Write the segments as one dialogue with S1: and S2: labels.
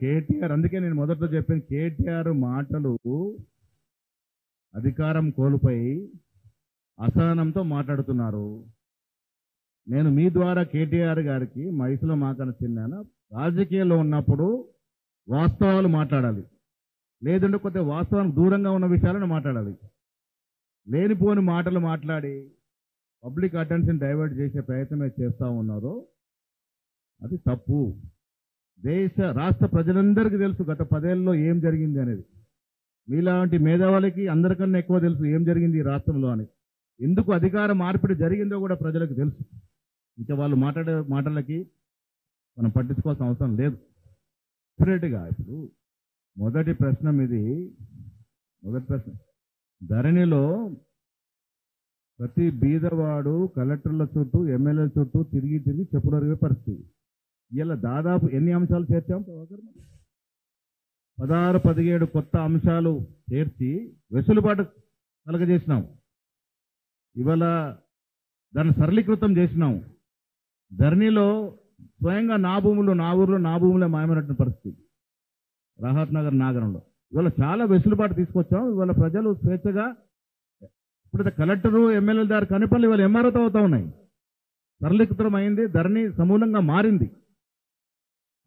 S1: కేటీఆర్, అందుకే నేను మొదట్లో చెప్పాను, కేటీఆర్ మాటలు అధికారం కోల్పోయి అసహనంతో మాట్లాడుతున్నారు. నేను మీ ద్వారా కేటీఆర్ గారికి వయసులో మాకన్నా చిన్నాను, రాజకీయాల్లో ఉన్నప్పుడు వాస్తవాలు మాట్లాడాలి, లేదంటే కొద్దిగా వాస్తవానికి దూరంగా ఉన్న విషయాలను మాట్లాడాలి. లేనిపోని మాటలు మాట్లాడి పబ్లిక్ అటెన్షన్ డైవర్ట్ చేసే ప్రయత్నమే చేస్తూ ఉన్నారు. అది తప్పు. రాష్ట్ర ప్రజలందరికీ తెలుసు గత 10 ఏళ్ళలో ఏం జరిగింది అనేది. మీలాంటి మేధావులకి అందరికన్నా ఎక్కువ తెలుసు ఏం జరిగింది ఈ రాష్ట్రంలో అని. ఎందుకు అధికార మార్పిడి జరిగిందో కూడా ప్రజలకు తెలుసు. ఇంకా వాళ్ళు మాట్లాడే మాటలకి మనం పట్టించుకోవాల్సిన అవసరం లేదు. డెఫినెట్గా ఇప్పుడు మొదటి ప్రశ్న ధరణిలో ప్రతి బీదవాడు కలెక్టర్ల చుట్టూ ఎమ్మెల్యేల చుట్టూ తిరిగి చెప్పులు అరిగే పరిస్థితి. ఇలా దాదాపు ఎన్ని అంశాలు చేర్చాం? 16-17 కొత్త అంశాలు చేర్చి వెసులుబాటు కలగజేసినాం. ఇవాళ దాన్ని సరళీకృతం చేసినాం. ధరణిలో స్వయంగా నా భూములు, నా ఊర్లో నా భూములే మాయమైనటువంటి పరిస్థితి రాహత్ నగర్ నాగరంలో. ఇవాళ చాలా వెసులుబాటు తీసుకొచ్చాం. ఇవాళ ప్రజలు స్వేచ్ఛగా, ఇప్పుడు కలెక్టరు ఎమ్మెల్యేల దారి కనిపల్లి ఇవాళ ఎంఆర్ఓతో అవుతా ఉన్నాయి. సరళీకృతం అయింది, ధరణి సమూలంగా మారింది.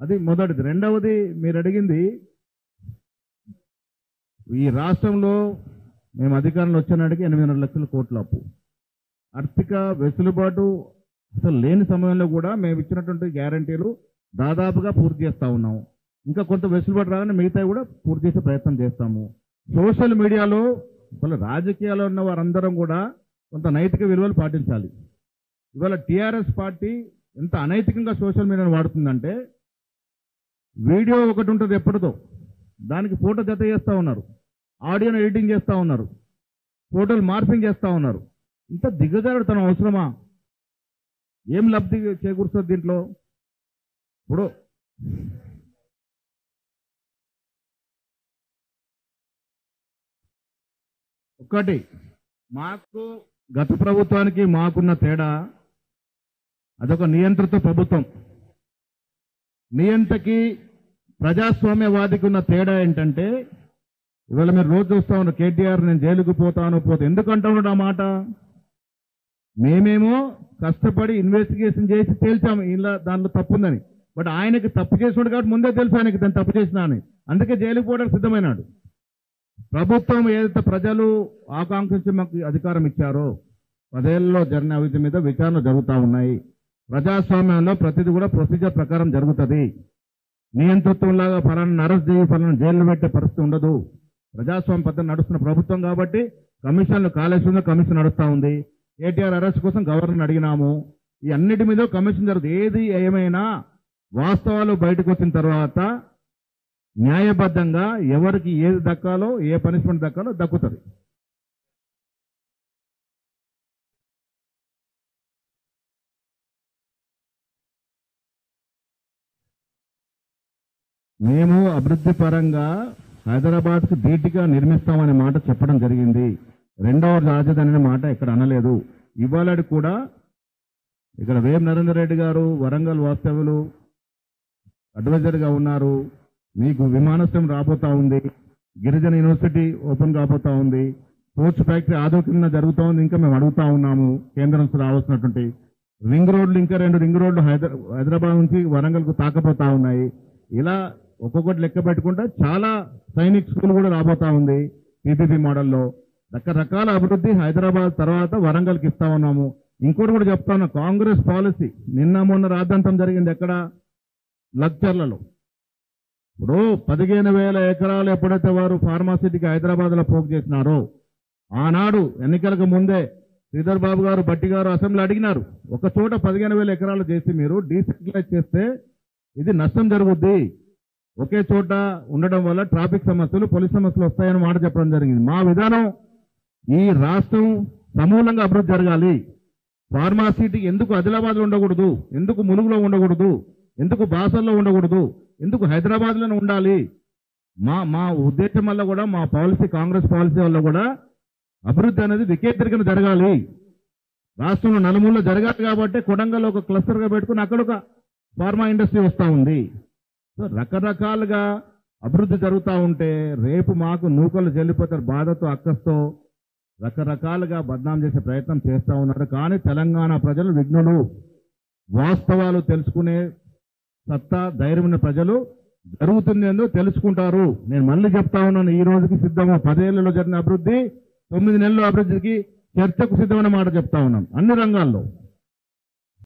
S1: అది మొదటిది. రెండవది, మీరు అడిగింది, ఈ రాష్ట్రంలో మేము అధికారంలో వచ్చినాడికి 800 లక్షల కోట్ల అప్పు. ఆర్థిక వెసులుబాటు అసలు లేని సమయంలో కూడా మేము ఇచ్చినటువంటి గ్యారంటీలు దాదాపుగా పూర్తి చేస్తూ ఉన్నాము. ఇంకా కొంత వెసులుబాటు రాగానే మిగతా కూడా పూర్తి చేసే ప్రయత్నం చేస్తాము. సోషల్ మీడియాలో ఇవాళ రాజకీయాల్లో ఉన్న వారందరం కూడా కొంత నైతిక విలువలు పాటించాలి. ఇవాళ టీఆర్ఎస్ పార్టీ ఎంత అనైతికంగా సోషల్ మీడియాను వాడుతుందంటే, వీడియో ఒకటి ఉంటుంది ఎప్పటిదో, దానికి ఫోటో జత చేస్తూ ఉన్నారు, ఆడియోను ఎడిటింగ్ చేస్తూ ఉన్నారు, ఫోటోలు మార్పింగ్ చేస్తూ ఉన్నారు. ఇంత దిగజారుతనం అవసరమా? ఏం లబ్ధి చేకూరుస్తుంది దీంట్లో? ఇప్పుడు ఒకటి, మాకు గత ప్రభుత్వానికి మాకున్న తేడా, అదొక నియంత్రిత ప్రభుత్వం. నియంత్రకి ప్రజాస్వామ్యవాదికి ఉన్న తేడా ఏంటంటే, ఇవాళ మీరు రోజు చూస్తా ఉన్నారు కేటీఆర్ నేను జైలుకు పోతాను ఎందుకంటా ఉన్నాడు ఆ మాట? మేమేమో కష్టపడి ఇన్వెస్టిగేషన్ చేసి తేల్చాము ఇలా దానిలో తప్పుందని. బట్ ఆయనకి తప్పు చేసినాడు కాబట్టి ముందే తెలుసు ఆయనకి దాన్ని తప్పు చేసినా అని. అందుకే జైలుకు పోవడానికి సిద్ధమైనాడు. ప్రభుత్వం ఏదైతే ప్రజలు ఆకాంక్షించి మాకు అధికారం ఇచ్చారో 10 ఏళ్లలో జరిగిన అవినీతి మీద విచారణ జరుగుతూ ఉన్నాయి. ప్రజాస్వామ్యంలో ప్రతిదీ కూడా ప్రొసీజర్ ప్రకారం జరుగుతుంది. నియంతృత్వంలాగా ఫలాన్ని అరెస్ట్ చేసి ఫలాన్ని జైల్లో పెట్టే పరిస్థితి ఉండదు. ప్రజాస్వామ్య పద్ధతి నడుస్తున్న ప్రభుత్వం కాబట్టి కమిషన్లు కాళేశ్వరంలో కమిషన్ నడుస్తూ ఉంది. కేటీఆర్ అరెస్ట్ కోసం గవర్నర్ అడిగినాము. ఈ అన్నిటి మీద కమిషన్ జరుగుతుంది. ఏది ఏమైనా వాస్తవాలు బయటకు వచ్చిన తర్వాత న్యాయబద్ధంగా ఎవరికి ఏది దక్కాలో, ఏ పనిష్మెంట్ దక్కాలో దక్కుతుంది. మేము అభివృద్ధి పరంగా హైదరాబాద్కు ధీటుగా నిర్మిస్తామనే మాట చెప్పడం జరిగింది. రెండవ రాజధాని అనే మాట ఇక్కడ అనలేదు. ఇవాళ కూడా ఇక్కడ వేం నరేందర్ రెడ్డి గారు వరంగల్ వాస్తవ్యులు అడ్వైజర్గా ఉన్నారు. మీకు విమానాశ్రయం రాబోతా ఉంది, గిరిజన యూనివర్సిటీ ఓపెన్ కాబోతా ఉంది, కోచ్ ఫ్యాక్టరీ ఆదోకిన జరుగుతూ ఉంది. ఇంకా మేము అడుగుతా ఉన్నాము కేంద్రం నుంచి రావాల్సినటువంటి రింగ్ రోడ్లు, ఇంకా 2 రింగ్ రోడ్లు హైదరాబాద్ నుంచి వరంగల్కు తాకపోతా ఉన్నాయి. ఇలా ఒక్కొక్కటి లెక్క పెట్టుకుంటే చాలా సైనిక్ స్కూల్ కూడా రాబోతా ఉంది పీపీపీ మోడల్లో. రకరకాల అభివృద్ధి హైదరాబాద్ తర్వాత వరంగల్కి ఇస్తా ఉన్నాము. ఇంకోటి కూడా చెప్తా ఉన్నా, కాంగ్రెస్ పాలసీ నిన్న మొన్న రాద్ధాంతం జరిగింది ఎక్కడ? లగ్చర్లలో. ఇప్పుడు 15,000 ఎకరాలు ఎప్పుడైతే వారు ఫార్మాసిటీకి హైదరాబాద్లో పోగు చేసినారో, ఆనాడు ఎన్నికలకు ముందే శ్రీధర్ బాబు గారు, బట్టి గారు అసెంబ్లీ అడిగినారు, ఒక చోట 15,000 ఎకరాలు చేసి మీరు డీసెంట్రలైజ్ చేస్తే ఇది నష్టం జరుగుద్ది, ఒకే చోట ఉండడం వల్ల ట్రాఫిక్ సమస్యలు, పోలీస్ సమస్యలు వస్తాయని మాట చెప్పడం జరిగింది. మా విధానం, ఈ రాష్ట్రం సమూలంగా అభివృద్ధి జరగాలి. ఫార్మాసిటీకి ఎందుకు ఆదిలాబాద్లో ఉండకూడదు, ఎందుకు ములుగులో ఉండకూడదు, ఎందుకు బాసల్లో ఉండకూడదు, ఎందుకు హైదరాబాద్లోనే ఉండాలి? మా ఉద్దేశం వల్ల కూడా, మా పాలసీ, కాంగ్రెస్ పాలసీ వల్ల కూడా అభివృద్ధి అనేది వికేంద్రీకరణ జరగాలి. రాష్ట్రంలో నలుమూలలో జరగాలి కాబట్టి కొడంగల్ ఒక క్లస్టర్గా పెట్టుకుని అక్కడ ఒక ఫార్మా ఇండస్ట్రీ వస్తూ ఉంది. సో రకరకాలుగా అభివృద్ధి జరుగుతూ ఉంటే రేపు మాకు నూకలు చెల్లిపోతారు బాధతో అక్కస్తో రకరకాలుగా బద్నాం చేసే ప్రయత్నం చేస్తూ ఉన్నారు. కానీ తెలంగాణ ప్రజలు విఘ్నులు, వాస్తవాలు తెలుసుకునే సత్తా ధైర్యం ఉన్న ప్రజలు జరుగుతుంది ఏందో తెలుసుకుంటారు. నేను మళ్ళీ చెప్తా ఉన్నాను, ఈ రోజుకి సిద్ధము. 10 ఏళ్లలో జరిగిన అభివృద్ధి 9 నెలల అభివృద్ధికి చర్చకు సిద్ధమైన మాట చెప్తా ఉన్నాం అన్ని రంగాల్లో.